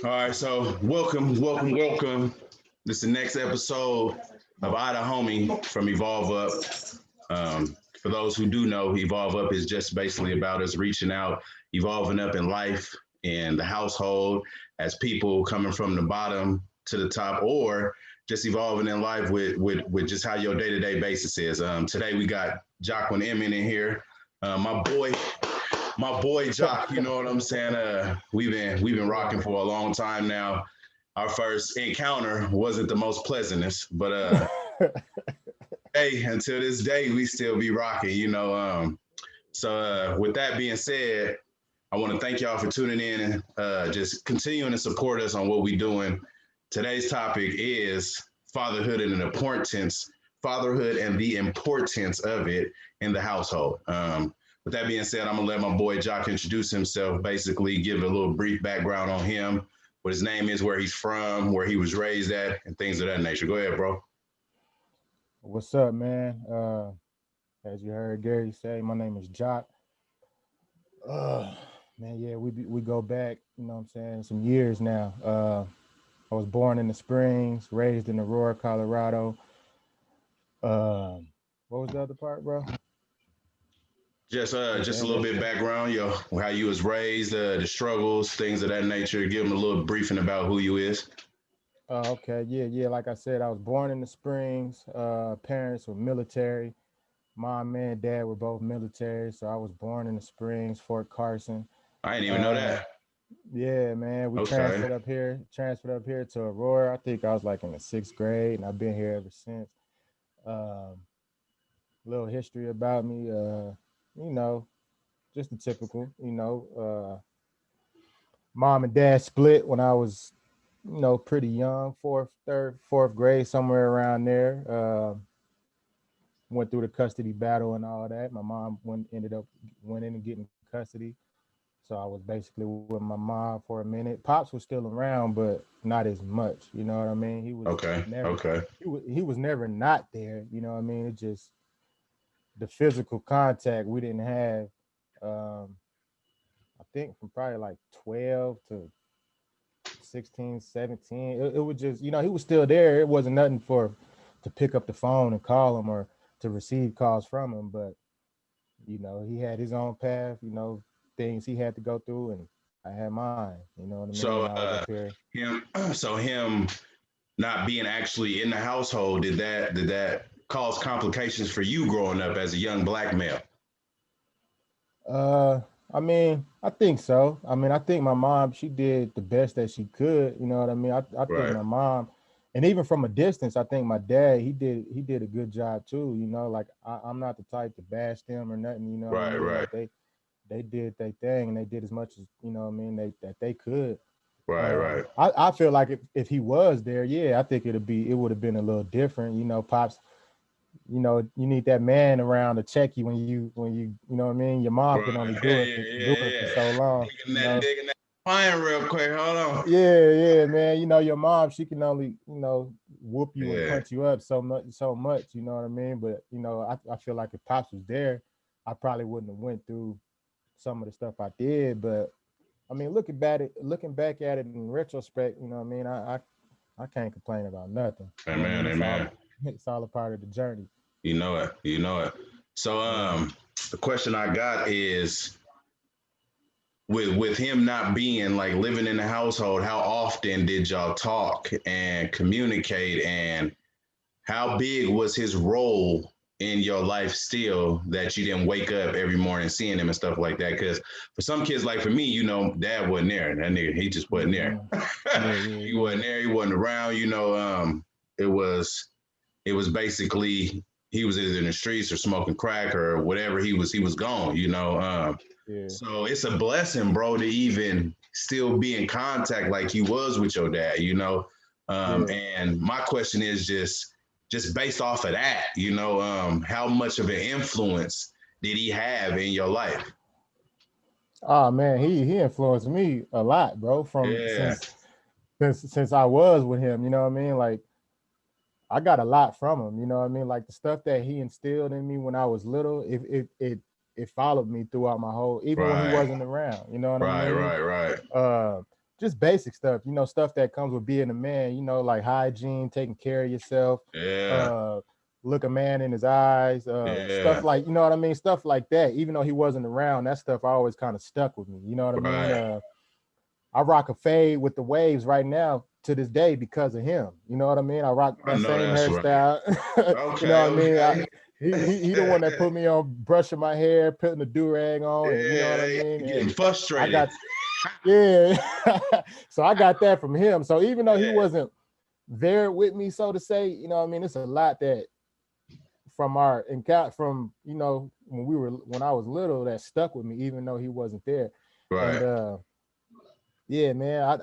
All right, so welcome. This is the next episode of Ida Homie from EvolvUP. For those who do know, EvolvUP is just basically about us reaching out, evolving up in life, in the household, as people coming from the bottom to the top, or just evolving in life with just how your day to day basis is. Today we got Jacqueline Emin in here. My boy Jock, you know what I'm saying? We've been rocking for a long time now. Our first encounter wasn't the most pleasantest, but hey, until this day we still be rocking. So with that being said, I want to thank y'all for tuning in and just continuing to support us on what we're doing. Today's topic is fatherhood and the importance of it in the household. With that being said, I'm gonna let my boy Jock introduce himself, basically give a little brief background on him, what his name is, where he's from, where he was raised at, and things of that nature. Go ahead, bro. What's up, man? As you heard Gary say, my name is Jock. Uh, man, yeah, we go back, you know what I'm saying, some years now. I was born in the Springs, raised in Aurora, Colorado. What was the other part, bro? Just a little bit background, how you was raised, the struggles, things of that nature. Give him a little briefing about who you is. Okay, yeah. Like I said, I was born in the Springs. Parents were military. Mom and dad were both military, so I was born in the Springs, Fort Carson. I didn't even know Uh, that. yeah, man, we Okay. transferred up here to Aurora. I think I was like in the sixth grade, and I've been here ever since. Um, Little history about me, you know, just the typical, mom and dad split when I was, pretty young, fourth grade, somewhere around there. Went through the custody battle and all that. My mom went in and getting custody. So I was basically with my mom for a minute. Pops was still around, but not as much. You know what I mean? Okay. Okay. He was never not there. You know what I mean? It just the physical contact we didn't have. Um, I think from probably like 12 to 16, 17. It was just, he was still there. It wasn't nothing for to pick up the phone and call him or to receive calls from him. But, he had his own path, things he had to go through, and I had mine. You know what I mean? And I So was up here. him him not being actually in the household, did that cause complications for you growing up as a young black male? Uh, I mean, I think so. I mean, I think my mom, she did the best that she could. You know what I mean? I think Right. my mom, and even from a distance, I think my dad, he did a good job too. Like I'm not the type to bash them or nothing. You know what I Right. mean? Right. Like they did their thing and they did as much as what I mean that they could. Right. Right. I feel like if he was there, yeah, I think it would have been a little different. Pops, you need that man around to check you when you know what I mean. Your mom can Right. only Yeah. do it for so long. Digging that fine real quick. Hold on. Yeah, man. Your mom, she can only whoop you and Yeah. punch you up so much. You know what I mean. But I feel like if pops was there, I probably wouldn't have went through some of the stuff I did. But I mean, looking back at it in retrospect, you know what I mean. I can't complain about nothing. You know what I Amen. mean. It's all Amen. it's all a part of the journey. You know it. You know it. So Yeah. the question I got is with him not being like living in the household, how often did y'all talk and communicate, and how big was his role in your life still that you didn't wake up every morning seeing him and stuff like that? Because for some kids, like for me, dad wasn't there. That nigga, he just wasn't there. Hmm. Yeah, yeah, He wasn't yeah. there. He wasn't around. It was basically he was either in the streets or smoking crack or whatever. He was gone. Yeah. So it's a blessing, bro, to even still be in contact like he was with your dad. Yeah. And my question is just based off of that, how much of an influence did he have in your life? Oh man, he influenced me a lot, bro. From Yeah. since I was with him, you know what I mean? Like I got a lot from him, you know what I mean? Like the stuff that he instilled in me when I was little, if it it followed me throughout my whole, even when he Right. wasn't around. You know what I Right, mean? right. Just basic stuff, stuff that comes with being a man, like hygiene, taking care of yourself, Yeah. uh, look a man in his eyes, stuff Yeah. like, you know what I mean? Stuff like that. Even though he wasn't around, that stuff always kind of stuck with me. You know what I mean? Right. I rock a fade with the waves right now to this day because of him. You know what I mean? I rock I that know same that's right. hairstyle. You know Okay, what I mean? okay. He the one that put me on brushing my hair, putting the do-rag on, and you know what I Yeah, mean? getting And I frustrated. got yeah. So I got that from him. So even though he Yeah. wasn't there with me, so to say, you know what I mean? It's a lot that from our encounter from, when I was little that stuck with me, even though he wasn't there. And Right. yeah, man, I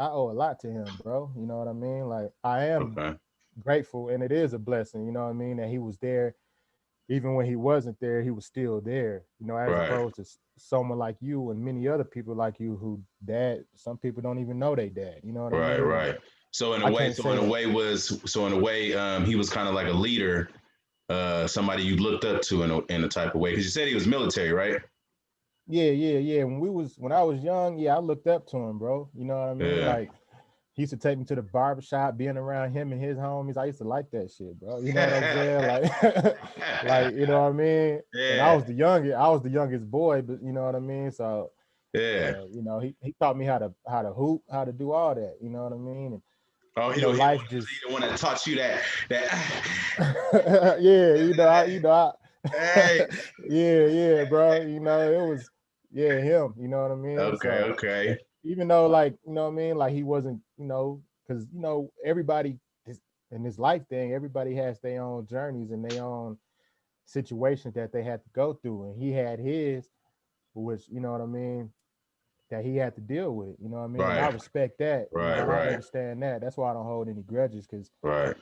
owe a lot to him, bro. You know what I mean? Like I am Okay. grateful, and it is a blessing, you know what I mean, that he was there. Even when he wasn't there, he was still there, as Right. opposed to someone like you and many other people like you who some people don't even know they dad. You know what I Right, mean? Like right. So in a I way, can't say that. he was kind of like a leader, somebody you looked up to in a type of way. Because you said he was military, right? Yeah. When I was young, yeah, I looked up to him, bro. You know what I mean? Yeah. Like he used to take me to the barbershop, being around him and his homies. I used to like that shit, bro. You know what I'm saying? Like, like, you know what I mean? And Yeah. I was the youngest boy, but you know what I mean? So, Yeah. he taught me how to hoop, how to do all that. You know what I mean? And, Oh, life just, he the one that taught you that. yeah, Hey. yeah, bro. It was, yeah, him. You know what I mean? Okay. So, Okay. even though, like, you know what I mean, like he wasn't, because everybody in this life thing, everybody has their own journeys and their own situations that they had to go through, and he had his, which, you know what I mean, that he had to deal with. You know what I mean? And I Right. respect that. Right. And I Right. understand that. That's why I don't hold any grudges, because Right.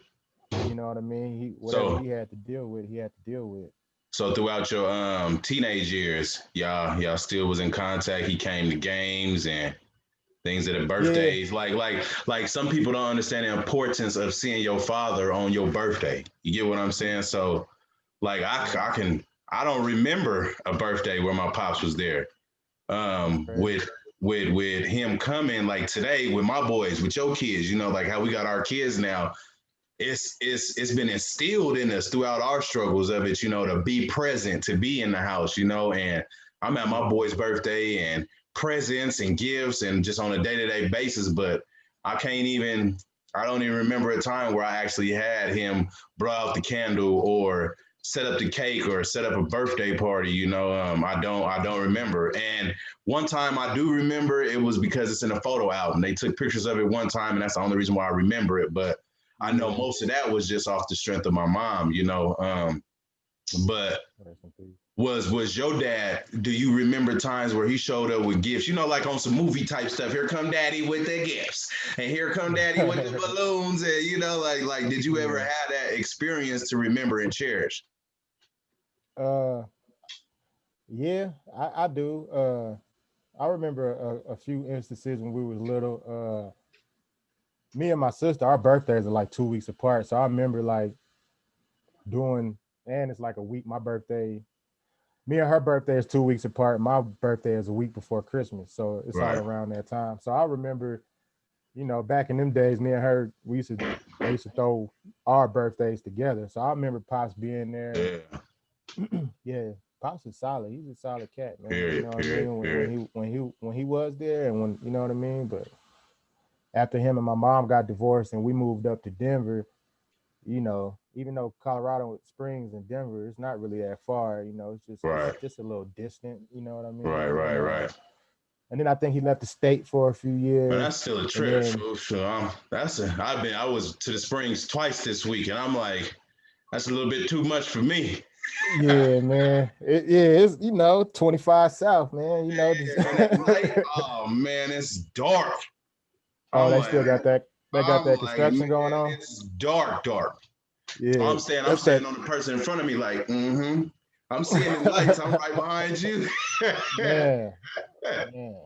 you know what I mean. Whatever So he had to deal with, he had to deal with. so throughout your teenage years, y'all still was in contact. He came to games and things at the Yeah, birthdays. Like some people don't understand the importance of seeing your father on your birthday. You get what I'm saying? So like I don't remember a birthday where my pops was there. that's crazy. With him coming like today with my boys, with your kids, like how we got our kids now. It's been instilled in us throughout our struggles of it, to be present, to be in the house, and I'm at my Yeah, boy's birthday and presents and gifts and just on a day-to-day basis, but I can't even I don't even remember a time where I actually had him blow out the candle or set up the cake or set up a birthday party. I don't remember. And one time I do remember, it was because it's in a photo album. They took pictures of it one time, and that's the only reason why I remember it. But I know yeah. most of that was just off the strength of my mom. But Rest in peace. was your dad? Do you remember times where he showed up with gifts? Like on some movie type stuff. Here come daddy with the gifts, and here come daddy with the balloons, and like did you ever Yeah. have that experience to remember and cherish? Uh, yeah, I do. I remember a few instances when we was little. Me and my sister, our birthdays are like 2 weeks apart. So I remember like doing, and it's like a week. My birthday, me and her birthday is 2 weeks apart. My birthday is a week before Christmas. So it's all Right. around that time. So I remember, back in them days, me and her, they used to throw our birthdays together. So I remember Pops being there, Yeah. and yeah, Pops is solid. He's a solid cat, man. You know Period. what I Period. mean? Period. When he was there, and when, you know what I mean. But after him and my mom got divorced and we moved up to Denver, even though Colorado Springs and Denver, it's not really that far. It's Right. just a little distant. You know what I Right. mean? Right. Right. And then I think he left the state for a few Man, years, that's still a and trip. then So, I was to the Springs twice this week, and I'm like, that's a little bit too much for me. yeah, man, it's 25 South, man. Just And at night, oh man, it's dark. oh, I'm they like, still got that. They got I'm that like, man, construction going on. it's dark, dark. Yeah, I'm that's that. standing on the person in front of me, like, mm-hmm. I'm seeing the lights. I'm right behind you. Man, man,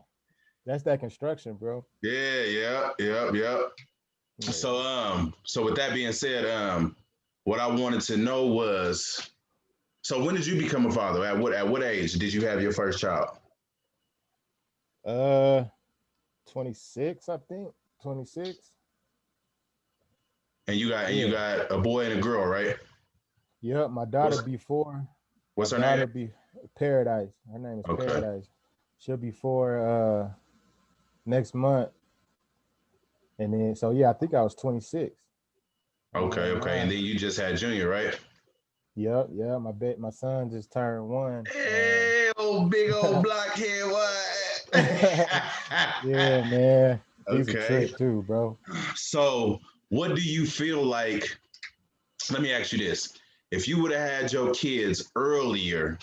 that's that construction, bro. Yeah. Yeah. So with that being said, what I wanted to know was, So when did you become a father? At what age did you have your first child? Uh, 26, I think. 26. And you Yeah. got a boy and a girl, right? Yep. My daughter What's be 4. My what's her name? daughter be Paradise. Her name is Okay. Paradise. She'll be 4 next month. And then so yeah, I think I was 26. I ain't Okay, gonna okay. And lie. then you just had Junior, right? Yep, yeah. My son just turned 1. Hey, old big old blockhead, what? Yeah, man. He's a Okay. trip too, bro. So, what do you feel like? Let me ask you this. If you would have had your kids earlier,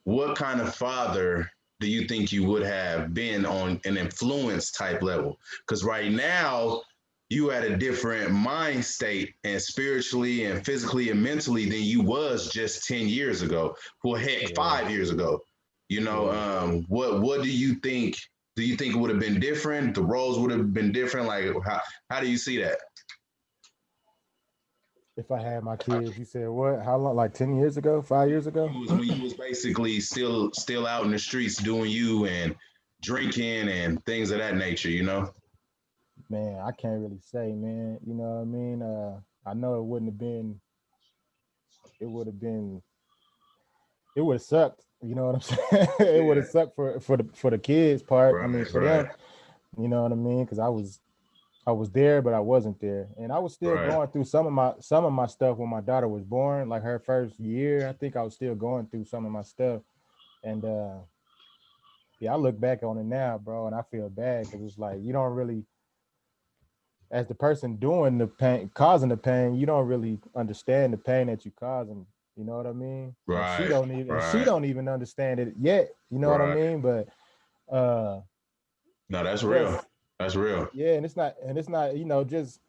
what kind of father do you think you would have been on an influence type level? Because right now, you at a different mind state and spiritually and physically and mentally than you was just 10 years ago. Well, heck, Yeah, 5 years ago. yeah. What do you think? Do you think it would have been different? The roles would have been different? Like how do you see that? If I had my kids, you said what? How long? Like 10 years ago, 5 years ago? When you was basically still out in the streets doing you and drinking and things of that nature, you know? Man, I can't really say, man. You know what I mean? I know it wouldn't have been. It would have been. It would have sucked. You know what I'm saying? It would Yeah. have sucked for the kids part. I mean, Right, for right, them. You know what I mean? Because I was there, but I wasn't there, and I was still right. going through some of my stuff when my daughter was born. Like her first year, I think I was still going through some of my stuff, and yeah, I look back on it now, bro, and I feel bad because it's like you don't really, as the person doing the pain, causing the pain, you don't really understand the pain that you're causing. You know what I mean? And she Right, don't even, and she right, don't even understand it yet. You know what I right. mean? But uh, No, that's real. just That's real. yeah, and it's not, just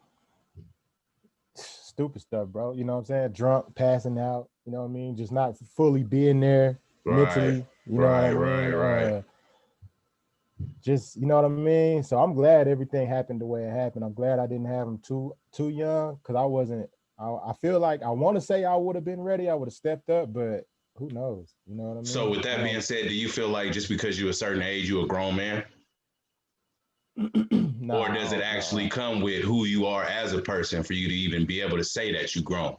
stupid stuff, bro. You know what I'm saying? Drunk, passing out, you know what I mean? Just not fully being there Right, mentally, you know what I right, right, mean? right. Just, you know what I mean? So I'm glad everything happened the way it happened. I'm glad I didn't have them too young because I wasn't I feel like I want to say I would have been ready. I would have stepped up, but who knows? You know what I So mean? with I that being don't said, do you feel like just because you're a certain age, you're a grown man? Or nah, I does it don't actually know. come with who you are as a person for you to even be able to say that you grown?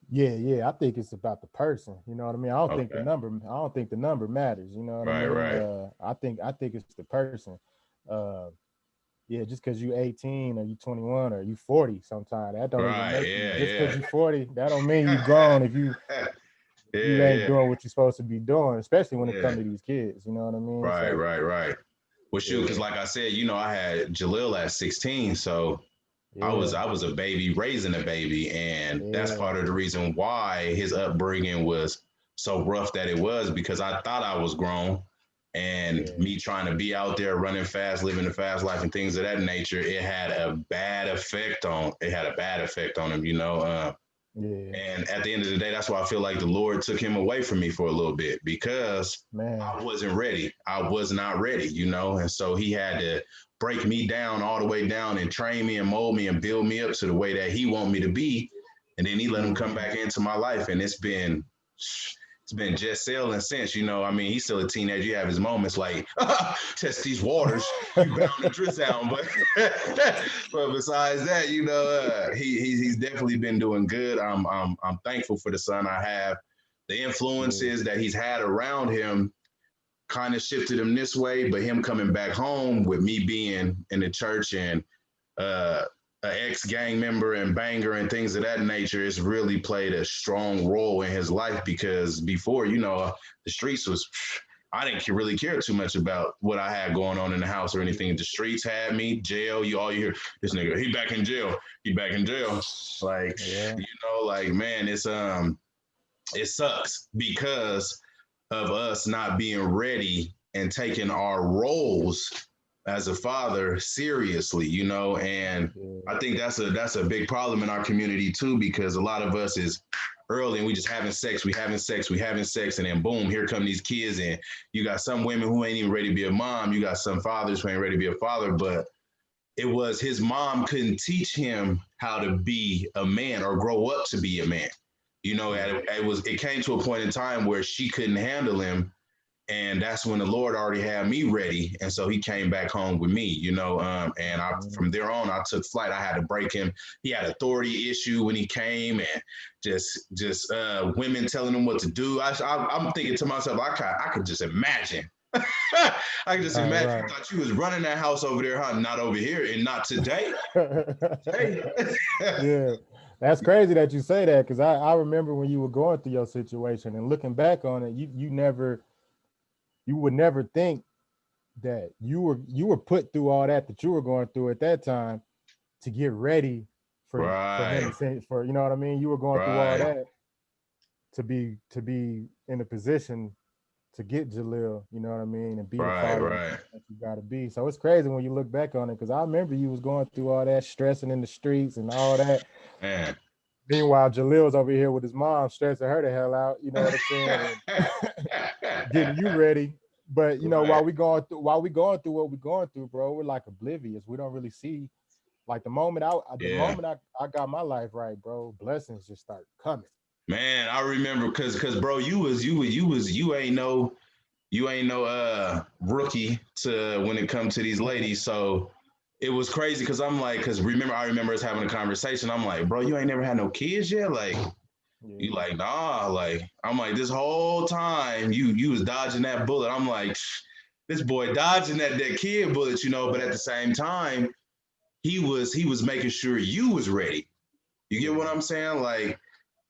Yeah, yeah. I think it's about the person. You know what I mean? I don't think the Okay. number. I don't think the number matters. You know what I Right, mean? right. I think it's the person. Uh, yeah, just because you 18 or you 21 or you 40, sometimes that don't even Right. make you. Yeah, Just because yeah. you 40, that don't mean you grown if you Yeah, ain't yeah, doing what you're supposed to be doing, especially when it yeah. comes to these kids. You know what I mean? Right, So right, right. Well, shoot, because yeah, like I said, I had Jalil at 16, so I was yeah, I was a baby raising a baby, and that's yeah, part of the reason why his upbringing was so rough that it was because I thought I was grown, and yeah, me trying to be out there running fast, living a fast life, and things of that nature, it had a bad effect on him, yeah. and at the end of the day, that's why I feel like the Lord took him away from me for a little bit because Man, I wasn't ready. I was not ready, and so he had to break me down all the way down and train me and mold me and build me up to the way that he want me to be. And then he let him come yeah, back into my life. And it's been just sailing since, I mean, he's still a teenager. You have his moments like, test these waters, you bound to drift down. But but besides that, he's definitely been doing good. I'm thankful for the son I have. The yeah, influences that he's had around him kind of shifted him this way, but him coming back home with me being in the church and uh, an ex gang member and banger and things of that nature, it's really played a strong role in his life because before, the streets was. I didn't really care too much about what I had going on in the house or anything. The streets had me, jail. You hear this nigga, he back in jail. He back in jail. Like, yeah, like man, it sucks because of us not being ready and taking our roles as a father seriously, and yeah, I think that's a big problem in our community too, because a lot of us is early and we just having sex, and then boom, here come these kids, and you got some women who ain't even ready to be a mom, you got some fathers who ain't ready to be a father, but it was his mom couldn't teach him how to be a man or grow up to be a man. You know, it came to a point in time where she couldn't handle him, and that's when the Lord already had me ready, and so he came back home with me, you know. And from there on, I took flight. I had to break him. He had authority issue when he came, and just women telling him what to do. I'm thinking to myself, I could just imagine. I could just imagine. Right. I thought you was running that house over there, huh? Not over here, and not today. Yeah. That's crazy that you say that, because I remember when you were going through your situation and looking back on it, you would never think that you were put through all that you were going through at that time to get ready for him for, you know what I mean? You were going through all that to be in a position to get Jaleel, you know what I mean, and be the father that you gotta be. So it's crazy when you look back on it, because I remember you was going through all that, stressing in the streets and all that. Man. Meanwhile, Jalil's over here with his mom, stressing her the hell out. You know what I'm saying? Getting you ready. But you know, while we going through what we going through, bro, we're like oblivious. We don't really see. Like the moment I got my life right, bro, blessings just start coming. Man, I remember because bro, you ain't no rookie to when it comes to these ladies. So it was crazy because I'm like, I remember us having a conversation. I'm like, bro, you ain't never had no kids yet? Like, you like, nah, like, I'm like, this whole time you was dodging that bullet. I'm like, this boy dodging that kid bullet, you know, but at the same time, he was making sure you was ready. You get what I'm saying? Like,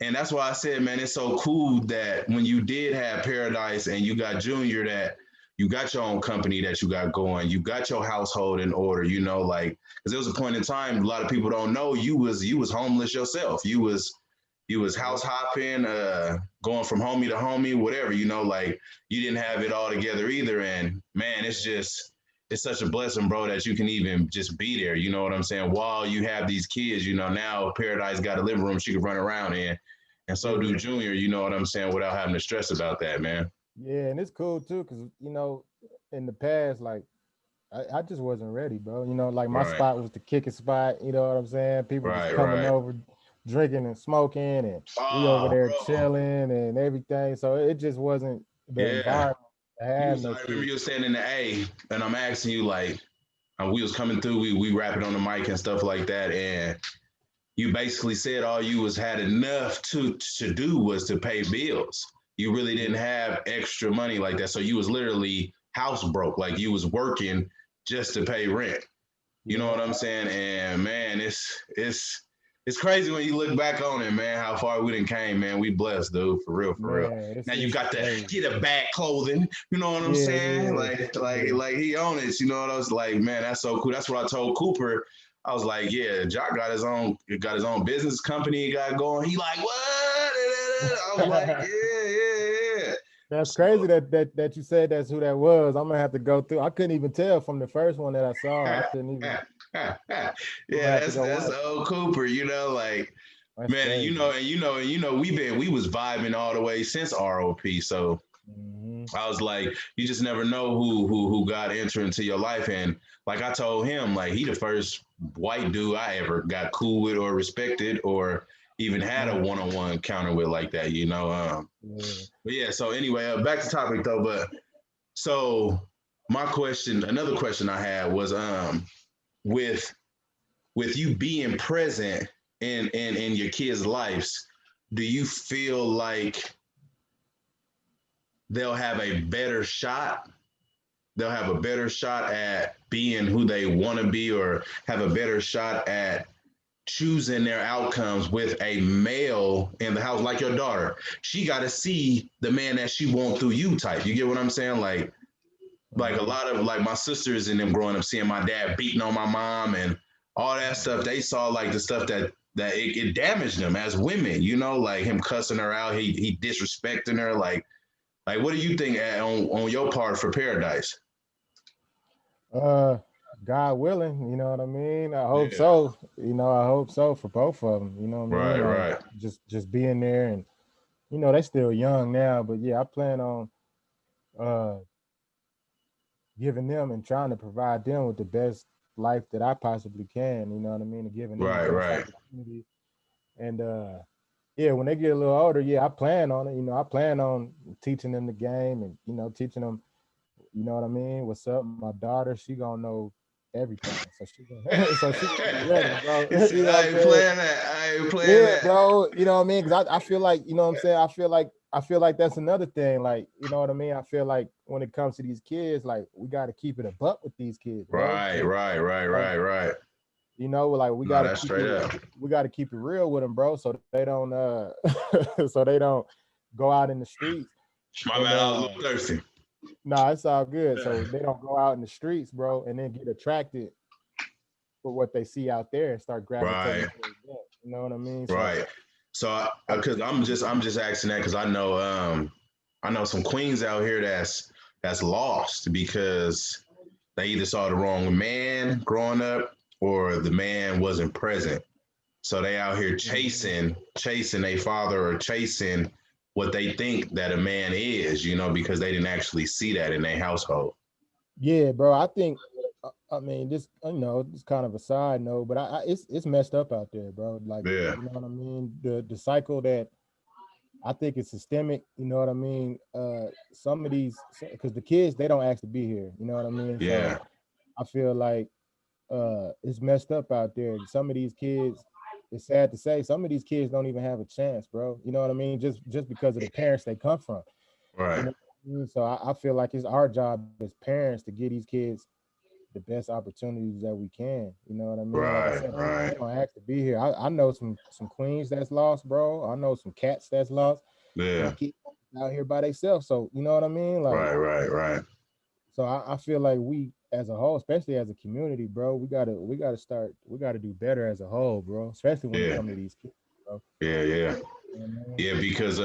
and that's why I said, man, it's so cool that when you did have Paradise and you got Junior, that you got your own company that you got going, you got your household in order, you know, like, because there was a point in time, a lot of people don't know, you was homeless yourself. You was house hopping, going from homie to homie, whatever, you know, like you didn't have it all together either. And man, it's such a blessing, bro, that you can even just be there. You know what I'm saying? While you have these kids, you know, now Paradise got a living room she can run around in. And so do Junior, you know what I'm saying, without having to stress about that, man. Yeah, and it's cool too, because, you know, in the past, like, I just wasn't ready, bro. You know, like my spot was the kicking spot, you know what I'm saying? People just coming over, drinking and smoking, and we over there chilling and everything. So it just wasn't the environment to have. I remember you were standing in the A, and I'm asking you, like, we was coming through, we rapping on the mic and stuff like that, and you basically said all you had enough to do was to pay bills. You really didn't have extra money like that. So you was literally house broke. Like you was working just to pay rent. You know what I'm saying? And man, it's crazy when you look back on it, man, how far we done came, man. We blessed, dude, for real. Now you got to get a back clothing. You know what I'm saying? Like he on it. You know what I was like, man, that's so cool. That's what I told Cooper. I was like, yeah, Jock got his own business company he got going. He like, what? I was like, yeah. That's crazy that you said that's who that was. I'm gonna have to go through. I couldn't even tell from the first one that I saw. I couldn't even. Yeah, that's old Cooper. You know, like, that's man, crazy. you know, we was vibing all the way since ROP. So I was like, you just never know who God entered into your life. And like I told him, like he the first white dude I ever got cool with or respected or even had a one-on-one encounter with like that, you know. But yeah, so anyway, back to topic though. But so another question I had was with you being present in your kids' lives, do you feel like they'll have a better shot? They'll have a better shot at being who they want to be, or have a better shot at choosing their outcomes with a male in the house, like your daughter. She got to see the man that she want through you type. You get what I'm saying? Like a lot of like my sisters and them growing up, seeing my dad beating on my mom and all that stuff. They saw like the stuff that it damaged them as women, you know, like him cussing her out. He disrespecting her. Like what do you think on your part for Paradise? God willing, you know what I mean? I hope so. You know, I hope so for both of them. You know what I mean? Right. Just being there, and you know, they still young now, but yeah, I plan on giving them and trying to provide them with the best life that I possibly can. You know what I mean? And giving them the best opportunity. And yeah, when they get a little older, yeah, I plan on it. You know, I plan on teaching them the game and teaching them. You know what I mean? What's up? My daughter, she gonna know everything, so she gonna, so she gonna be ready, bro. He You said, know what I I'm ain't saying? playing that. I ain't playing Yeah, that. bro. You know what I mean? Because I feel like, you know what I'm saying? I feel like that's another thing. Like, you know what I mean? I feel like when it comes to these kids, like we got to keep it a buck with these kids, bro. Right, right, right, Like, right, right. like we No, got to that's keep straight it, up. we got to keep it real with them, bro. So they don't, so they don't go out in the streets My and bad, I was a little thirsty. nah, it's all good. So they don't go out in the streets, bro, and then get attracted for what they see out there and start gravitating Right, towards that. You know what I mean? So, right. So, like, because I'm just asking that because I know some queens out here that's lost because they either saw the wrong man growing up or the man wasn't present. So they out here mhm. chasing a father or chasing what they think that a man is, because they didn't actually see that in their household. Yeah, bro. I think, I mean, this, it's kind of a side note, but it's messed up out there, bro. Like, Yeah, you know what I mean? The cycle that I think is systemic. You know what I mean? Some of these, because the kids they don't ask to be here. You know what I mean? So yeah, I feel like it's messed up out there. Some of these kids, it's sad to say, some of these kids don't even have a chance, bro. You know what I mean? Just because of the parents they come from. You right, know what I mean? So I feel like it's our job as parents to give these kids the best opportunities that we can. You know what I mean? Like I right, said, right. they don't ask to be here. I know some queens that's lost, bro. I know some cats that's lost, Yeah, and kids out here by themselves. So you know what I mean? Like, right, right, right. so I feel like we as a whole, especially as a community, bro, we gotta do better as a whole, bro. Especially when it Yeah, comes to these kids, bro. yeah, yeah, You know what I mean? yeah. Because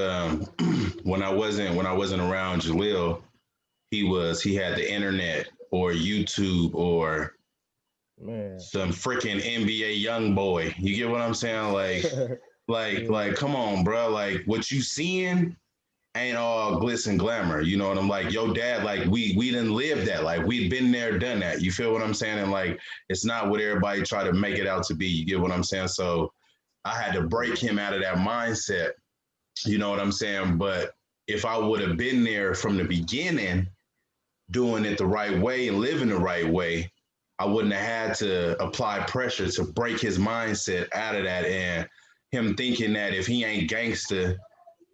when I wasn't around Jaleel, he had the internet or YouTube or Man. some freaking NBA young boy. You get what I'm saying? Like, Yeah. come on, bro. Like, what you seeing ain't all glitz and glamour. You know what I'm like? Yo, dad, like we didn't live that. Like we'd been there, done that. You feel what I'm saying? And like, it's not what everybody try to make it out to be. You get what I'm saying? So I had to break him out of that mindset. You know what I'm saying? But if I would have been there from the beginning, doing it the right way and living the right way, I wouldn't have had to apply pressure to break his mindset out of that and him thinking that if he ain't gangster,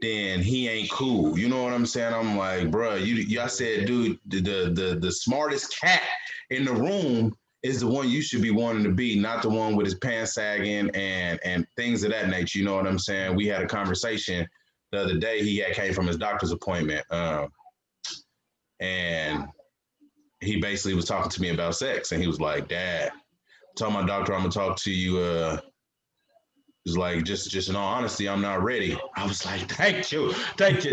then he ain't cool. You know what I'm saying? I'm like, bro, I said, dude, the smartest cat in the room is the one you should be wanting to be, not the one with his pants sagging and things of that nature. You know what I'm saying? We had a conversation the other day. He had came from his doctor's appointment, and he basically was talking to me about sex, and he was like, "Dad, tell my doctor I'm gonna talk to you. It's like just in all honesty, I'm not ready." I was like, thank you,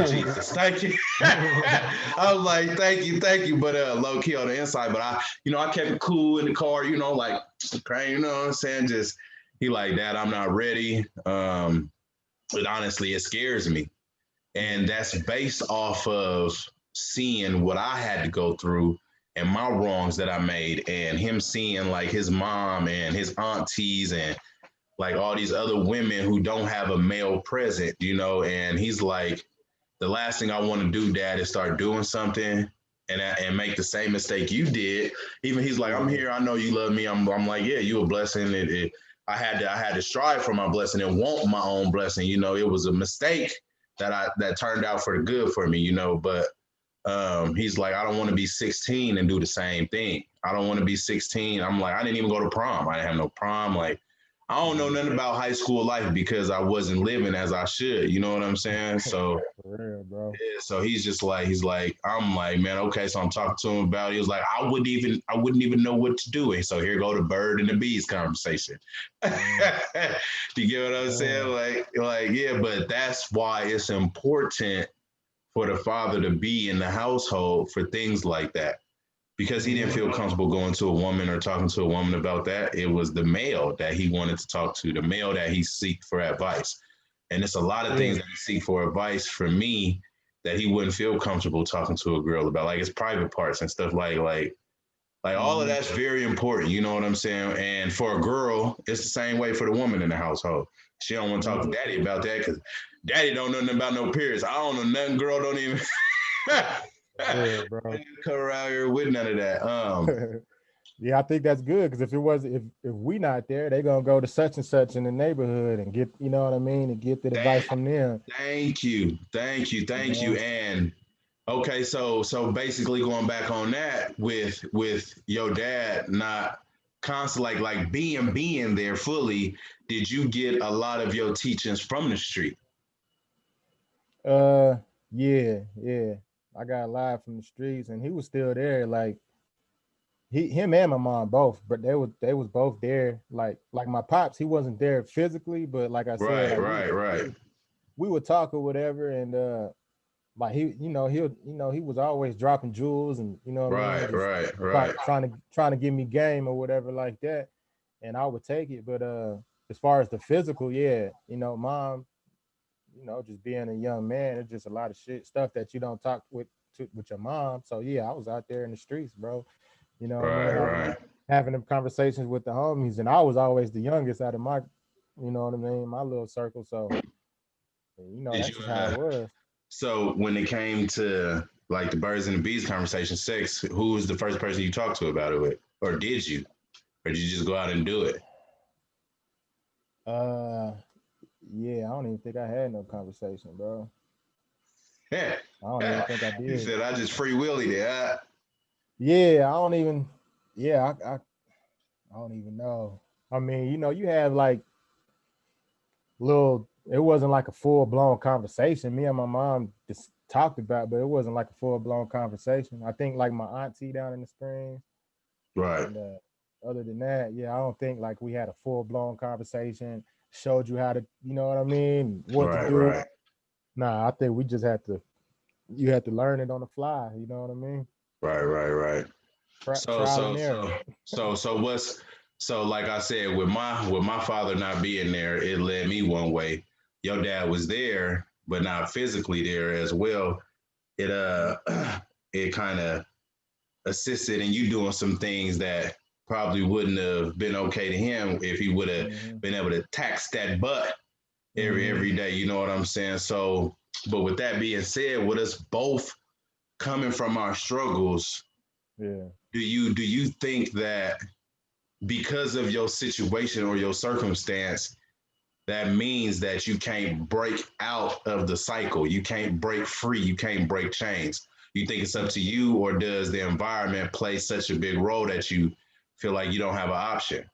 Jesus, thank you. I was like, thank you. But low key on the inside, but I kept it cool in the car, like crying, you know what I'm saying? Just he like, Dad, I'm not ready. But honestly, it scares me, and Yeah. that's based off of seeing what I had to go through and my wrongs that I made, and him seeing like his mom and his aunties and like all these other women who don't have a male present, and he's like, the last thing I want to do, Dad, is start doing something and make the same mistake you did. Even he's like, I'm Yeah. here, I know you love me. I'm like, yeah, you a blessing. I had to strive for my blessing and want my own blessing. It was a mistake that turned out for the good for me. But he's like, I don't want to be 16 and do the same thing. I don't want to be 16. I'm like, I didn't even go to prom. I didn't have no prom. Like, I don't know Yeah. nothing about high school life because I wasn't living as I should. You know what I'm saying? So For real, bro. yeah, so he's like, I'm like, man, okay. So I'm talking to him about it. He was like, I wouldn't even know what to do. And so here go the bird and the bees conversation. Mm, You get what I'm saying? man. Like, yeah, but that's why it's important for the father to be in the household for things like that. Because he didn't Hmm. feel comfortable going to a woman or talking to a woman about that. It was the male that he wanted to talk to, the male that he seeked for advice. And it's a lot of things Yeah. that he seek for advice from me that he wouldn't feel comfortable talking to a girl about, like his private parts and stuff like Like all of Mm-hmm. that's very important. You know what I'm saying? And for a girl, it's the same way for the woman in the household. She don't want to talk to daddy about that because daddy don't know nothing about no periods. I don't know nothing. Girl don't even Real, bro. come around here with none of that. Yeah, I think that's good because if it was if we not there, they gonna go to such and such in the neighborhood and get, you know what I mean, and get the advice from them. Thank you, thank you, You thank you. know? And okay, so basically going back on that with your dad not constantly like being there fully, did you get a lot of your teachings from the street? Uh, yeah, yeah. I got live from the streets, and he was still there. Like him and my mom both, but they was both there. Like my pops, he wasn't there physically, but like I said, Right, like right, right, we would talk or whatever, and like he was always dropping jewels, and you know what I mean, right, just right, right, trying to give me game or whatever like that, and I would take it. But as far as the physical, yeah, mom, just being a young man, it's just a lot of shit stuff that you don't talk with your mom. So yeah, I was out there in the streets, bro. You know what I mean? right, right. Having them conversations with the homies, and I was always the youngest out of my, my little circle. So Did that's you just how it was. so when it came to like the birds and the bees conversation, sex, who was the first person you talked to about it with? Or did you? Or did you just go out and do it? Uh, yeah, I don't even think I had no conversation, bro. Yeah. I don't even Yeah. think I He did. said I just free willy there. Yeah, I don't even. Yeah, I don't even know. I mean, you have like little. It wasn't like a full blown conversation. Me and my mom just talked about, but it wasn't like a full blown conversation. I think like my auntie down in the Springs, Right. and other than that, yeah, I don't think like we had a full blown conversation. Showed you how to, you know what I mean, what to Right, do. right. Nah, I think we just had to. You had to learn it on the fly. You know what I mean? Right, right, right. So Trial so and error. so so what's so like I said, with my father not being there, it led me one way. Your dad was there, but not physically there as well. It it kind of assisted in you doing some things that probably wouldn't have been okay to him if he would have Mm-hmm. been able to tax that butt Mm-hmm. every day. You know what I'm saying? So, but with that being said, with us both coming from our struggles, Yeah. do you think that because of your situation or your circumstance, that means that you can't break out of the cycle? You can't break free. You can't break chains. You think it's up to you, or does the environment play such a big role that you feel like you don't have an option?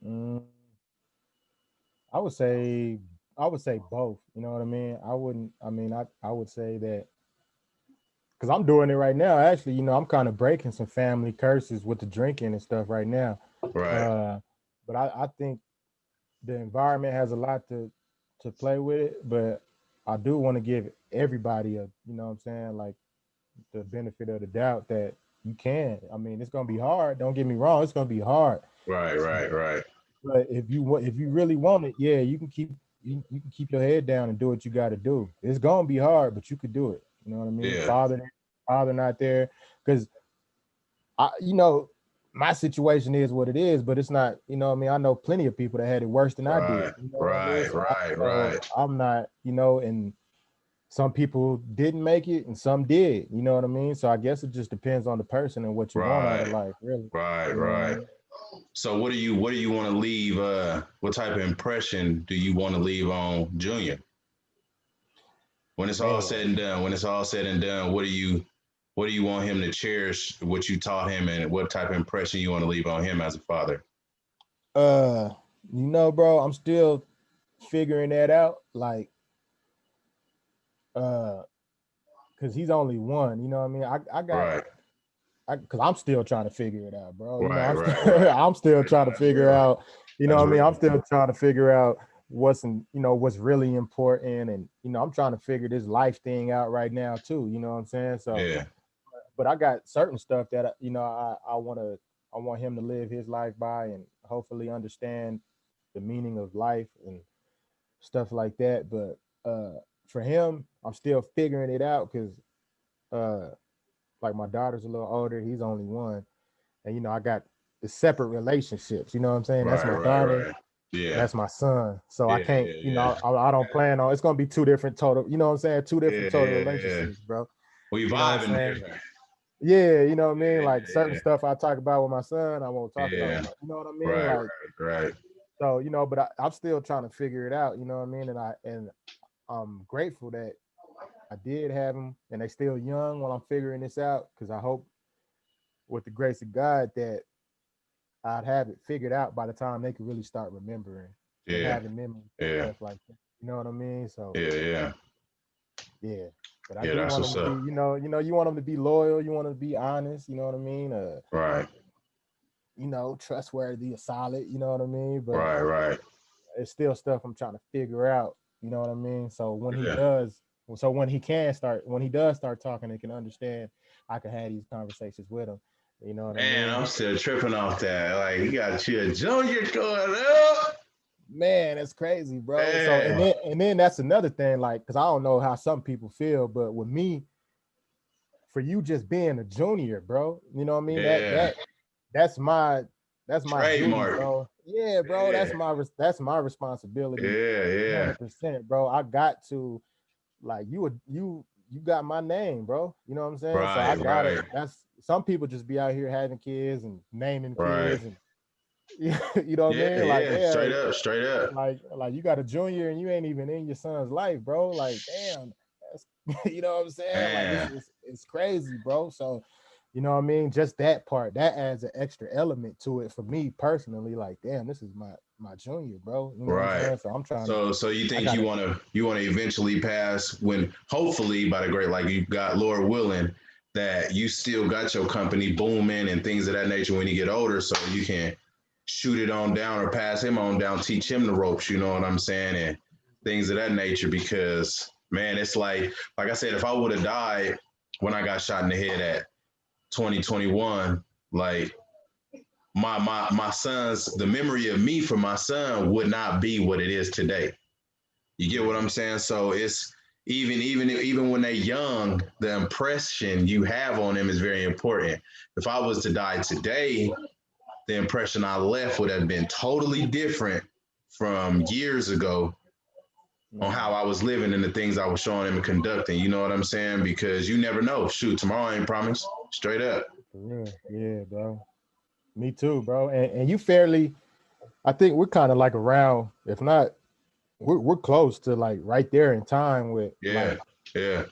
Mm, I would say I would say both. You know what I mean? I wouldn't. I mean, I would say that because I'm doing it right now. Actually, I'm kind of breaking some family curses with the drinking and stuff right now. Right, Uh, but I think the environment has a lot to play with it. But I do want to give everybody a, what I'm saying, like the benefit of the doubt that you can. I mean, it's gonna be hard. Don't get me wrong. It's gonna be hard. right, right, right, But if you really want it, yeah, you can keep your head down and do what you got to do. It's gonna be hard, but you could do it. You know what I mean? yeah, Father not there, because my situation is what it is, but it's not. You know what I mean? I know plenty of people that had it worse than I did. right, You know what I mean? right, right, right, I'm not. And some people didn't make it, and some did. You know what I mean? So I guess it just depends on the person and what you want out of right, life, really. right, You know what I right. mean? So what do you want to leave? What type of impression do you want to leave on Junior when it's all Man. said and done? When it's all said and done, what do you want him to cherish? What you taught him, and what type of impression you want to leave on him as a father? Uh, bro, I'm still figuring that out. Like, uh, cause he's only one. You know what I mean? I got, Right, cause I'm still trying to figure it out, bro. right, I'm right, still, right. I'm still trying to That's figure real. out. You know That's what I mean? real. I'm still trying to figure out what's really important, and I'm trying to figure this life thing out right now too. You know what I'm saying? So, Yeah, but I got certain stuff that I want him to live his life by, and hopefully understand the meaning of life and stuff like that. But for him, I'm still figuring it out because uh, like my daughter's a little older. He's only one, and I got the separate relationships. You know what I'm saying? That's Right, my right, daughter, right. and Yeah, that's my son. So I yeah, can't, yeah, yeah. I don't plan on. It's gonna be two different total. You know what I'm saying? Two Yeah, different total yeah, yeah. relationships, bro. We You know what I'm vibing saying? different. Yeah, you know what I mean? Yeah, Like certain yeah, stuff I talk about with my son, I won't talk about yeah. with my, you know what I mean? Right, Like, right, right. so, but I'm still trying to figure it out, you know what I mean? And I'm grateful that I did have them and they still young while I'm figuring this out. Cause I hope with the grace of God that I'd have it figured out by the time they could really start remembering and Yeah, having memories and yeah, stuff like that. You know what I mean? So yeah, yeah. yeah. But I Yeah, do that's want them what's to be, up. you want them to be loyal, you want them to be honest, you know what I mean? Right, Trustworthy, solid, you know what I mean? But right, right. it's still stuff I'm trying to figure out, you know what I mean? Yeah. When he does start talking and can understand, I can have these conversations with him. You know what I Man, mean? I'm still tripping off that. Like, he got you a junior going up. Man, it's crazy, bro. So and Man. then that's another thing, like, because I don't know how some people feel, but with me, for you just being a junior, bro, you know what I mean? Yeah. That's my duty, Trademark. bro. Yeah, bro. Yeah. That's my responsibility, Yeah, yeah. 100%, bro. I got to like you got my name, bro. You know what I'm saying? So I Right, gotta. right, That's some people just be out here having kids and naming right. kids, and you know what I Yeah, mean? Like, yeah. yeah, Straight up, straight up. like you got a junior and you ain't even in your son's life, bro. Like, damn, that's you know what I'm saying? Like, Man. it's crazy, bro. So, you know what I mean? Just that part that adds an extra element to it for me personally. Like, damn, this is my junior, bro. You know what I'm Right. saying? So I'm trying to. So you I think gotta. you wanna eventually pass when hopefully by the great like you got Lord willing that you still got your company booming and things of that nature when you get older so you can shoot it on down or pass him on down, teach him the ropes, you know what I'm saying? And things of that nature because man, it's like I said, if I would have died when I got shot in the head at 2021, like my son's the memory of me for my son would not be what it is today. You get what I'm saying? So it's even when they're young, the impression you have on them is very important. If I was to die today, the impression I left would have been totally different from years ago on how I was living and the things I was showing them and conducting. You know what I'm saying? Because you never know. Shoot, tomorrow ain't promised. Straight up. For real. Yeah, bro. Me too, bro. And you fairly, I think we're kind of like around, if not, we're close to like right there in time with Yeah. Yeah.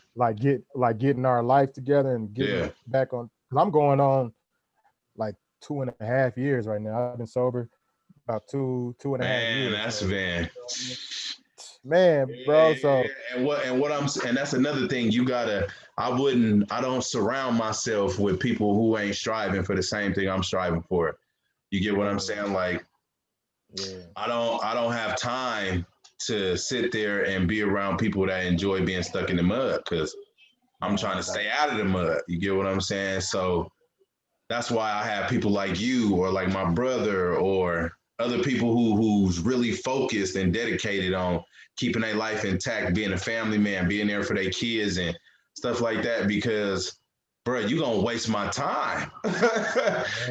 getting our life together and getting Yeah. back on. Cause I'm going on like 2.5 years right now. I've been sober about two and a half Man, years. that's So man. you know what I mean? Man, bro. So And that's another thing you gotta I don't surround myself with people who ain't striving for the same thing I'm striving for. You get what I'm yeah, saying? Like yeah, I don't have time to sit there and be around people that enjoy being stuck in the mud because I'm trying nah, to bro. stay out of the mud. You get what I'm saying? So that's why I have people like you or like my brother or other people who's really focused and dedicated on keeping their life intact, being a family man, being there for their kids and stuff like that. Because, bro, you gonna waste my time.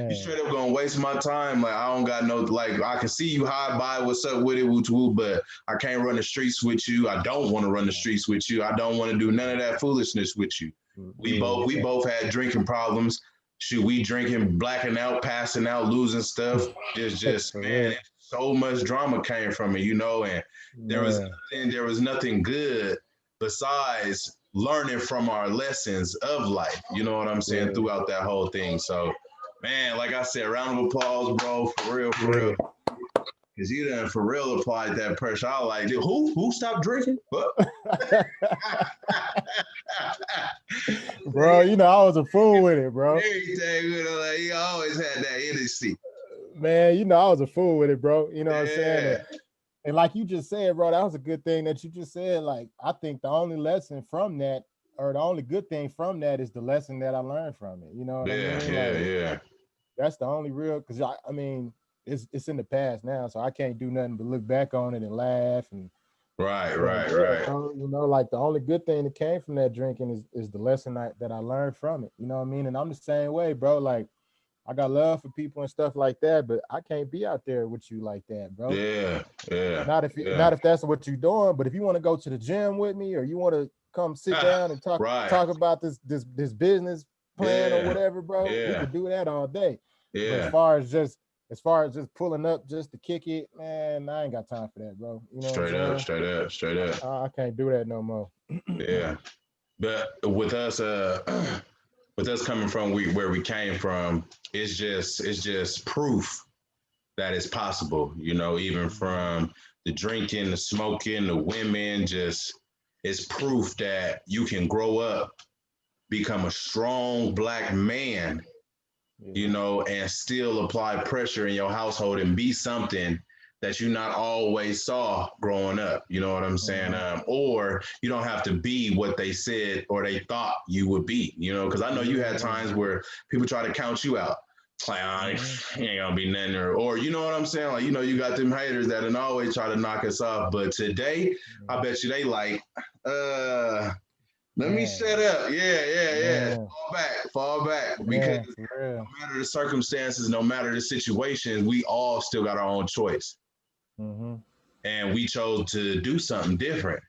You Man, straight up gonna waste my time. Like I don't got no like I can see you high by, what's up with it, woo woo, but I can't run the streets with you. I don't want to run the streets with you. I don't want to do none of that foolishness with you. We yeah, both we both had drinking problems. Shoot, we drinking, blacking out, passing out, losing stuff. It's just for man, real, it's so much drama came from it, and man. there was nothing good besides learning from our lessons of life. You know what I'm saying Yeah, throughout that whole thing. So, man, like I said, round of applause, bro, for real, yeah. because you done for real applied that pressure. I like who stopped drinking? What? Bro, I was a fool with it, bro. Everything, like you always had that energy. Man, I was a fool with it, bro. You know what I'm saying? Yeah, And like you just said, bro, that was a good thing that you just said. Like, I think the only lesson from that, or the only good thing from that, is the lesson that I learned from it. You know what I yeah, mean? yeah, Like, yeah. that's the only real, because I mean, it's in the past now, so I can't do nothing but look back on it and laugh and Right, be like, right, yeah, right. bro. Like the only good thing that came from that drinking is the lesson that I learned from it. You know what I mean? And I'm the same way, bro. Like, I got love for people and stuff like that, but I can't be out there with you like that, bro. Yeah, yeah, Not yeah. if that's what you're doing, but if you want to go to the gym with me or you want to come sit down and Right. talk about this business plan or Yeah, whatever, bro, we yeah, could do that all day. But yeah. as far as just pulling up just to kick it, man, I ain't got time for that, bro. You know what I'm Straight up, saying? straight up, straight up. I can't do that no more. Yeah. But with us coming from where we came from, it's just proof that it's possible. You know, even from the drinking, the smoking, the women, just it's proof that you can grow up, become a strong black man, you Yeah. know, and still apply pressure in your household and be something that you not always saw growing up. You know what I'm saying? Mhm. Or you don't have to be what they said or they thought you would be. You know, because I know you had Yeah. times where people try to count you out. Like, oh, Mhm. he ain't gonna be nothing, or you know what I'm saying? Like, you know, you got them haters that always try to knock us off. But today, I bet you they like, let me Man, shut up. Yeah, yeah, yeah. man, Fall back. Because man, for real. no matter the circumstances, no matter the situation, we all still got our own choice. Mm-hmm. And we chose to do something different.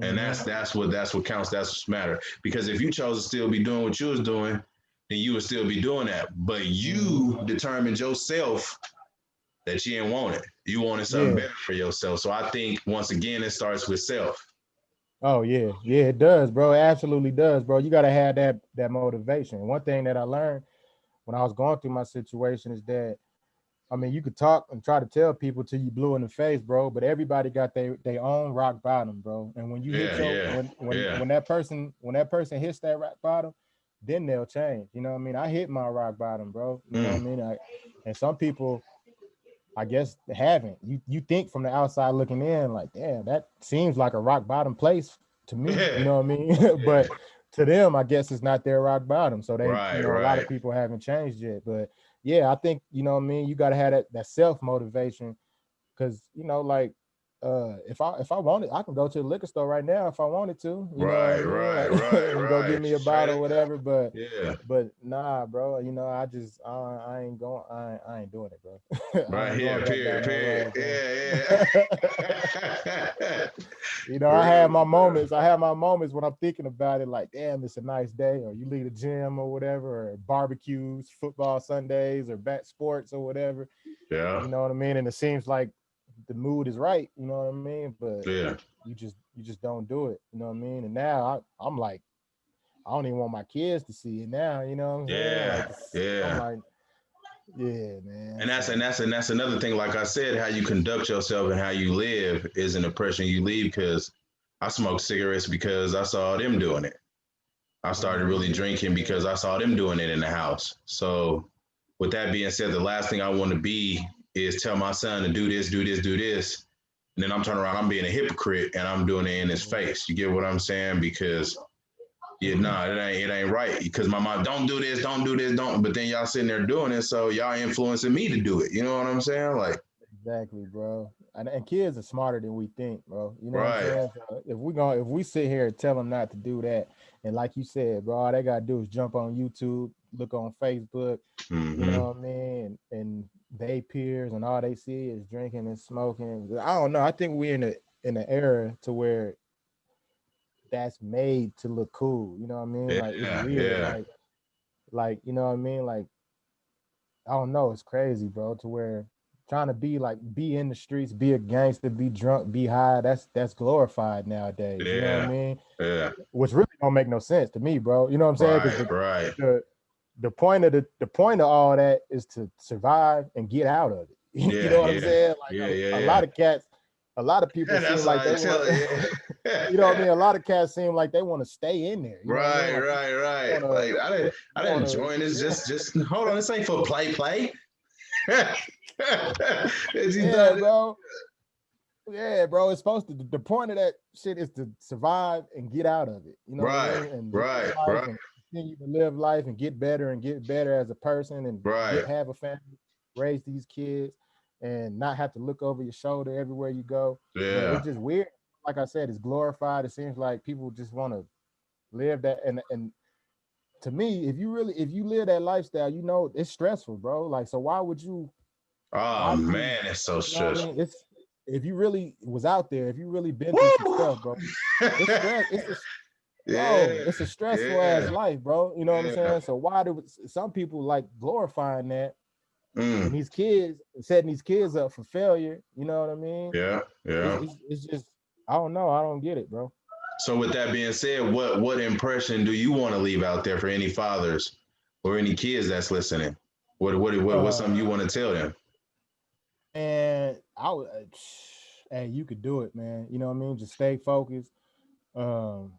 And Mm-hmm. that's what counts. That's what's matter. Because if you chose to still be doing what you was doing, then you would still be doing that. But Mm-hmm. you determined yourself that you didn't want it. You wanted something Yeah. better for yourself. So I think once again it starts with self. Oh yeah, yeah, it does, bro. It absolutely does, bro. You gotta have that motivation. One thing that I learned when I was going through my situation is that I mean you could talk and try to tell people till you blue in the face, bro. But everybody got their own rock bottom, bro. And when you hit Yeah, your yeah, yeah. when that person hits that rock bottom, then they'll change. You know what I mean? I hit my rock bottom, bro. You know what I Mm. mean? And some people I guess haven't. You think from the outside looking in, like, damn, that seems like a rock bottom place to me. You Yeah, know what I mean? yeah. But to them, I guess it's not their rock bottom. So they, Right, a lot right. of people haven't changed yet. But yeah, I think, you know what I mean, you gotta have that self motivation because like if I wanted, I can go to the liquor store right now if I wanted to, you know what I Right, mean? right, Like right, and go get right. me a Straight bottle or up. whatever. But Yeah. nah, bro, I ain't going, I ain't doing it, bro. I Right ain't here. going back Period. down that Period. road, bro. Yeah, yeah. I For have real, my for real. moments. I have my moments when I'm thinking about it, like, damn, it's a nice day, or you leave the gym or whatever, or barbecues, football Sundays, or bat sports or whatever. Yeah, You know what I mean? And it seems like the mood is right. You know what I mean? But yeah, you just don't do it. You know what I mean? And now I'm like, I don't even want my kids to see it now. You know what I'm saying? yeah, Like, I'm yeah. like, yeah, man. And that's and So that's and that's another thing. Like I said, how you conduct yourself and how you live is an impression you leave. Because I smoked cigarettes because I saw them doing it. I started really drinking because I saw them doing it in the house. So, with that being said, the last thing I want to be is tell my son to do this, do this, do this, and then I'm turning around, I'm being a hypocrite, and I'm doing it in his face. You get what I'm saying? Because yeah, nah, it ain't right. Because my mom, don't do this, don't do this, don't. But then y'all sitting there doing it, so y'all influencing me to do it. You know what I'm saying? Like, exactly, bro. And kids are smarter than we think, bro. You know what I'm right? saying? So if we sit here and tell them not to do that, and like you said, bro, all they gotta do is jump on YouTube, look on Facebook, you Mm-hmm. know what I mean, and they peers and all they see is drinking and smoking. I don't know. I think we're in an era to where that's made to look cool. You know what I mean? Like it's Yeah, weird. yeah, Like you know what I mean? Like I don't know, it's crazy, bro, to where trying to be in the streets, be a gangster, be drunk, be high, that's glorified nowadays. You know what I yeah, mean? yeah. Which really don't make no sense to me, bro. You know what I'm saying? Because Right, right. the the point of the point of all that is to survive and get out of it. You Yeah, know what I'm yeah, saying? Like yeah, yeah, a yeah. lot of cats, a lot of people Yeah, seem that's what like I they tell want you. you know what I Yeah. mean? A lot of cats seem like they want to stay in there. You know what I mean? Right, Like you right, right. wanna Like I didn't wanna join this. Just hold on. This ain't for play. As you yeah, thought. bro. Yeah, bro. It's supposed to. The point of that shit is to survive and get out of it. You know what I Right, mean? And live right, life right, and continue to live life and get better as a person and right. have a family, raise these kids, and not have to look over your shoulder everywhere you go. But Yeah, it's just weird. Like I said, it's glorified. It seems like people just want to live that and to me, if you live that lifestyle, you know it's stressful, bro. Like, so Oh why do you, man, it's so you know what I stressful. mean? It's if you really was out there, if you really been through some Woo! stuff, bro, it's stress. Yeah, It's a stressful ass yeah, life, bro. You know what I'm yeah. saying? So why do some people like glorifying that and Mm, these kids setting these kids up for failure? You know what I mean? yeah, yeah. It's just I don't know. I don't get it, bro. So with that being said, what impression do you want to leave out there for any fathers or any kids that's listening? What's Uh, something you want to tell them? and I would, hey, you could do it, man. You know what I mean? Just stay focused. Um,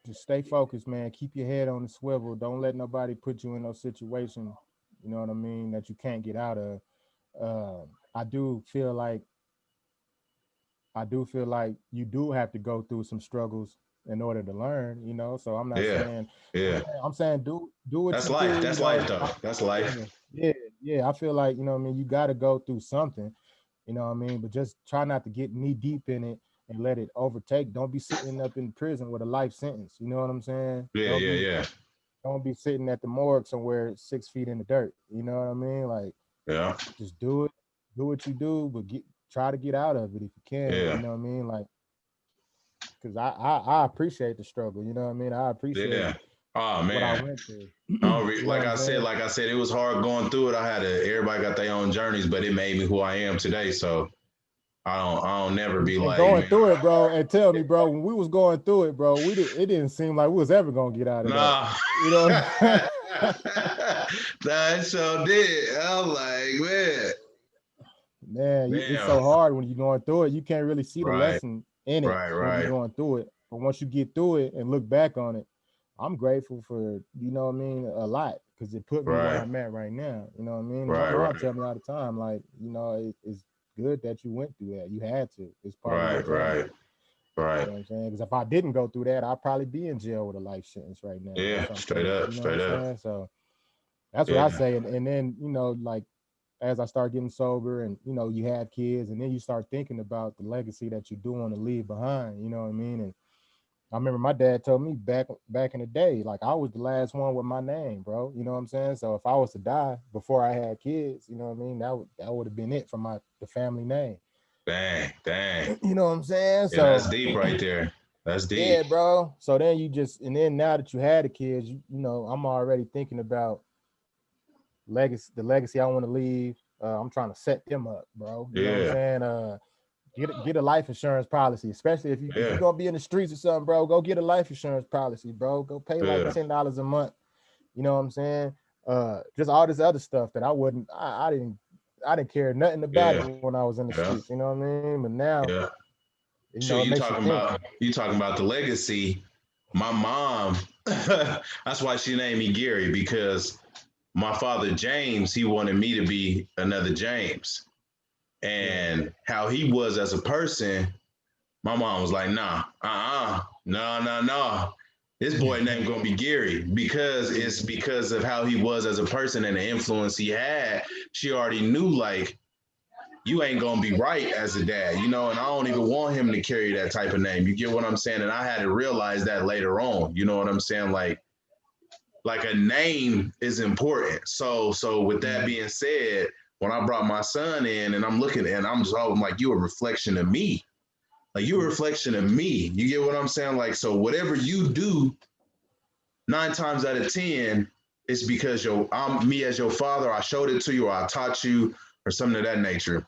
just stay focused, man. Keep your head on the swivel. Don't let nobody put you in no situation, you know what I mean, that you can't get out of. I do feel like you do have to go through some struggles in order to learn, you know. So I'm not Yeah, saying yeah. I'm saying do what That's you life. do, you That's life know. though. That's life. Yeah, yeah, yeah. I feel like, you know what I mean, you got to go through something, you know what I mean, but just try not to get knee deep in it and let it overtake. Don't be sitting up in prison with a life sentence. You know what I'm saying? Yeah, yeah, yeah, Don't be sitting at the morgue somewhere 6 feet in the dirt. You know what I mean? Like, yeah, just do it, do what you do, but try to get out of it if you can. You yeah, know what I mean? Like, because I appreciate the struggle. You know what I mean? I appreciate yeah. Oh what I man. went through. You know what Like I'm saying? like I said, it was hard going through it. I had to. Everybody got their own journeys, but it made me who I am today. So I don't never be And like, going man, through it, bro, and tell me, bro, when we was going through it, bro, it didn't seem like we was ever gonna get out of that. nah. You know what I'm Nah, it sure did. I'm like, man, Man, it's damn. so hard when you're going through it. You can't really see the Right, lesson in it when you're right. going through it. But once you get through it and look back on it, I'm grateful for, you know what I mean, a lot, because it put me where Right, I'm at right now. You know what I mean? And my right, mom right, tell me all the time, like, you know, it's good that you went through that. You had to. It's part of your right, journey. right, You right. know what I'm saying? Because if I didn't go through that, I'd probably be in jail with a life sentence right now or Yeah, straight something. up, You know what I'm straight up. saying? So that's what I Yeah, say. And then, you know, like as I start getting sober and, you know, you have kids and then you start thinking about the legacy that you do want to leave behind, you know what I mean? And I remember my dad told me back in the day, like I was the last one with my name, bro. You know what I'm saying? So if I was to die before I had kids, you know what I mean? That would have been it for the family name. dang, dang. You know what I'm saying? Yeah, that's So deep right there. That's deep. yeah, bro. So then and then now that you had the kids, you know, I'm already thinking about the legacy I want to leave. I'm trying to set them up, bro. You know what I'm Yeah, saying? Get a life insurance policy, especially if you're yeah, gonna be in the streets or something, bro. Go get a life insurance policy, bro. Go pay like yeah, $10 a month. You know what I'm saying? Just all this other stuff that I didn't care nothing about it yeah, when I was in the yeah, streets. You know what I mean? But now, yeah. you know, Sure, it makes you think. you talking about the legacy. My mom, that's why she named me Gary, because my father James, he wanted me to be another James. Yeah, And how he was as a person, my mom was like, nah, no. This boy name gonna be Gary, because it's yeah, because of how he was as a person and the influence he had. She already knew, like, you ain't gonna be right as a dad, you know, and I don't even want him to carry that type of name. You get what I'm saying? And I had to realize that later on, you know what I'm saying? Like a name is important. So with that mm, being said, when I brought my son in and I'm looking and I'm like, you a reflection of me. Like you're a reflection of me. You get what I'm saying? Like, so whatever you do, 9 times out of 10, it's because I'm me as your father. I showed it to you or I taught you or something of that nature.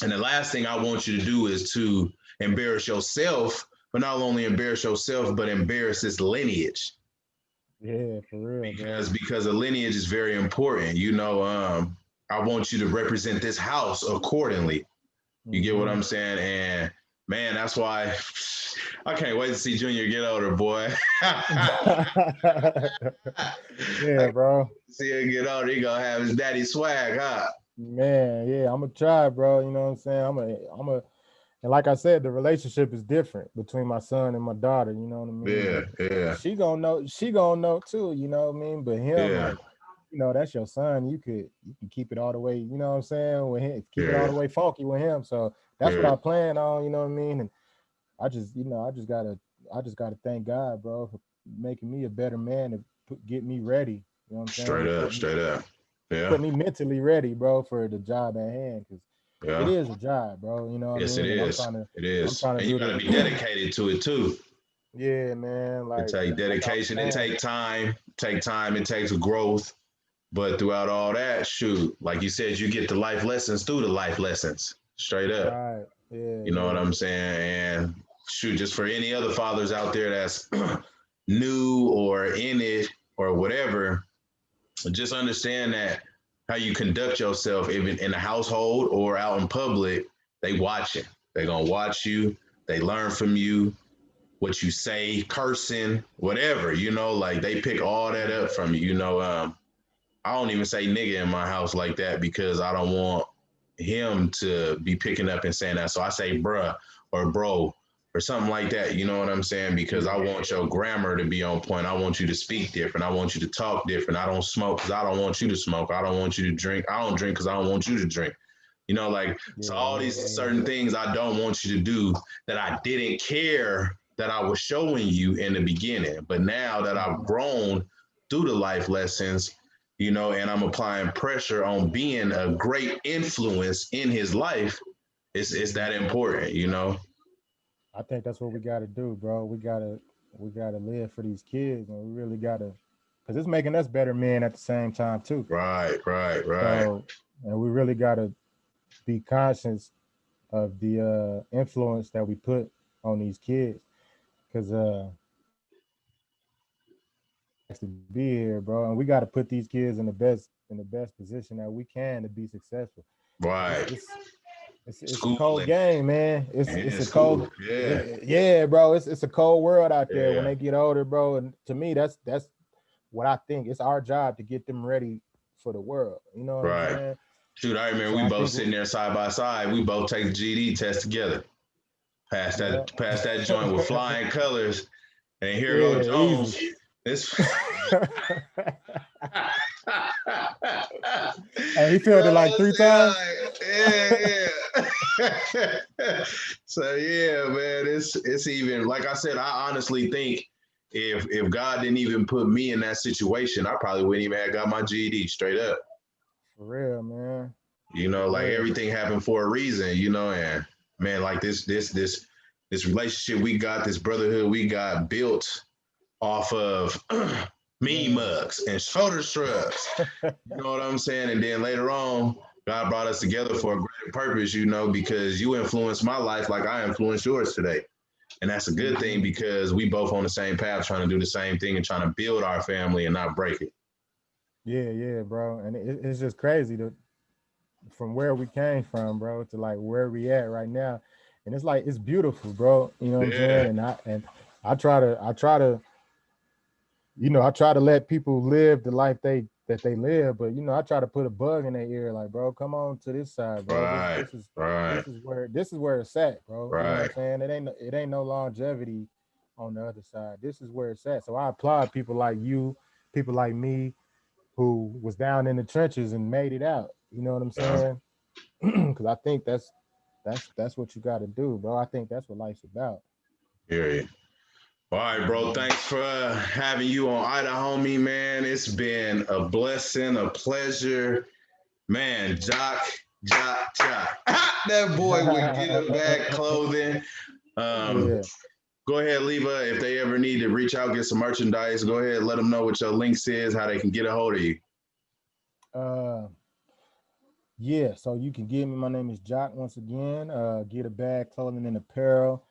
And the last thing I want you to do is to embarrass yourself, but not only embarrass yourself, but embarrass this lineage. yeah, for real, bro. Because a lineage is very important. You know, I want you to represent this house accordingly. You get what Hmm. I'm saying? And man, that's why I can't wait to see Junior get older, boy. I Yeah, bro. see him get older. He gonna have his daddy swag, huh? Man, yeah, I'm gonna try, bro. You know what I'm saying? And like I said, the relationship is different between my son and my daughter. You know what I mean? Yeah, But yeah, she gonna know too. You know what I mean? But him, yeah, like, you know, that's your son. You can keep it all the way. You know what I'm saying? With him, keep it all yeah, the way funky with him. So that's what yeah. I plan on. You know what I mean? And I just gotta thank God, bro, for making me a better man to get me ready. You know what I'm saying? Straight up. Yeah. Put me mentally ready, bro, for the job at hand, because it Yeah. is a job, bro. You know what I Yes, it mean? And is. It is. I'm trying to And you do gotta be the dedicated to it too. yeah, man. It take Like I was dedication, it saying, take time, it takes growth. But throughout all that, shoot, like you said, you get the life lessons through the life lessons. Straight up. right? Yeah, You know what yeah, I'm saying? And shoot, just for any other fathers out there that's new or in it or whatever, just understand that how you conduct yourself, even in the household or out in public, they watching. They gonna watch you. They learn from you, what you say, cursing, whatever. Like they pick all that up from you. I don't even say nigga in my house like that because I don't want him to be picking up and saying that. So I say bruh or bro or something like that. You know what I'm saying? Because I want your grammar to be on point. I want you to speak different. I want you to talk different. I don't smoke because I don't want you to smoke. I don't want you to drink. I don't drink because I don't want you to drink. So all these certain things I don't want you to do that I didn't care that I was showing you in the beginning. But now that I've grown through the life lessons, and I'm applying pressure on being a great influence in his life, it's that important. I think that's what we got to do, bro. We gotta live for these kids, and we really gotta, because it's making us better men at the same time too. Right. So, and we really gotta be conscious of the influence that we put on these kids, because to be here, bro, and we got to put these kids in the best position that we can to be successful. Right. It's a cold Schooling. game, man. It's Yeah, a cold, school. Yeah. yeah, bro. It's a cold world out there when Yeah. they get older, bro. And to me, that's what I think. It's our job to get them ready for the world. You know what I'm Right. saying? Shoot, I remember So we I both think, sitting there side by side. We both take the GD test together. yeah, Pass that joint with flying colors. And here go yeah, easy. Jones. It's Hey, he filled it like three times. yeah. So yeah, man, it's even like I said. I honestly think if God didn't even put me in that situation, I probably wouldn't even have got my GED straight up. For real, man. For Like real. everything happened for a reason. And man, like this relationship we got, this brotherhood we got built off of mean Man. mugs and shoulder shrugs. You know what I'm saying? And then later on, God brought us together for a greater purpose, because you influenced my life like I influenced yours today. And that's a good thing because we both on the same path trying to do the same thing and trying to build our family and not break it. Yeah, bro. And it's just crazy from where we came from, bro, to like where we at right now. And it's like it's beautiful, bro. You know what I'm Yeah. saying? And I try to I try to let people live the life that they live, but I try to put a bug in their ear, like, bro, come on to this side, bro. Right. Right. This is where it's at, bro. You know what I'm Right. saying? It ain't no longevity on the other side. This is where it's at. So I applaud people like you, people like me, who was down in the trenches and made it out. You know what I'm Yeah. saying? Because I think that's what you got to do, bro. I think that's what life's about. Period. All right, bro. Thanks for having you on Idaho, homie, man. It's been a blessing, a pleasure. Man, Jock. That boy would get a bag clothing. Yeah. Go ahead, Leva. If they ever need to reach out, get some merchandise, go ahead, let them know what your links is, how they can get a hold of you. Uh, yeah. So you can get me. My name is Jock once again. Get a bag, clothing, and apparel.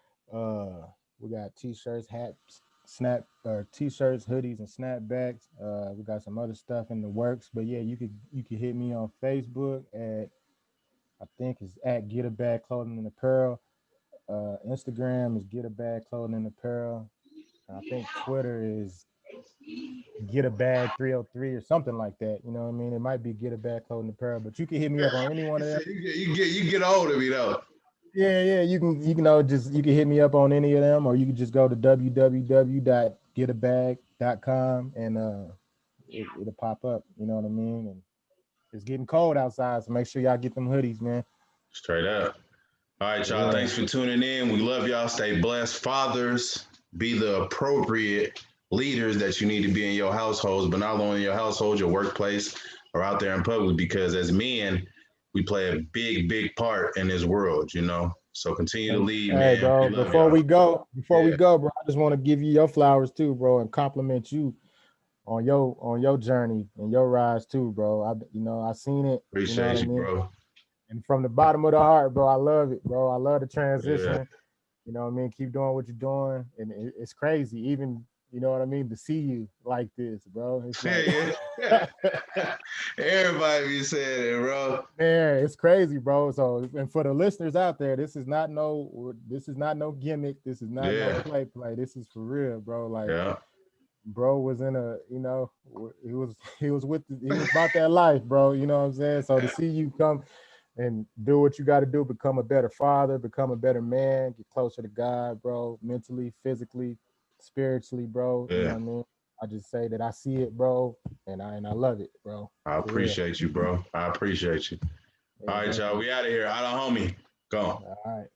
We got t-shirts, hats, t-shirts, hoodies, and snapbacks. We got some other stuff in the works. But yeah, you could hit me on Facebook at, I think it's at Get a Bag Clothing and Apparel. Instagram is Get a Bag Clothing and Apparel. And I think Twitter is Get a Bag 303 or something like that. You know what I mean? It might be Get a Bag Clothing and Apparel, but you can hit me up on any one of them. You get a hold of me though. Yeah, you can hit me up on any of them, or you can just go to www.getabag.com and it'll pop up. You know what I mean? And it's getting cold outside, so make sure y'all get them hoodies, man. Straight up. All right, y'all. Yeah. Thanks for tuning in. We love y'all. Stay blessed. Fathers, be the appropriate leaders that you need to be in your households, but not only in your household, your workplace, or out there in public. Because as men, we play a big part in this world. So continue to And lead, hey, man. bro, We love y'all. before we go, bro, I just want to give you your flowers too, bro, and compliment you on your journey and your rise too, bro. I seen it. You know what Appreciate I you, mean? bro. And from the bottom of the heart, bro, I love it, bro. I love the Yeah. transition. You know what I mean? Keep doing what you're doing. And it's crazy, even, you know what I mean, to see you like this, bro. It's like, Yeah. Everybody be saying it, bro. man, it's crazy, bro. So, and for the listeners out there, this is not no gimmick. This is not no Yeah. play. This is for real, bro. Like, Yeah. bro was in a, he was about that life, bro. You know what I'm saying? So to see you come and do what you got to do, become a better father, become a better man, get closer to God, bro, mentally, physically, spiritually, bro. You know Yeah. what I mean? I just say that I see it, bro, and I love it, bro. I For real. appreciate you, bro. I appreciate you. Yeah, All right, y'all. definitely. We out of here. Out of homie. Go. All right.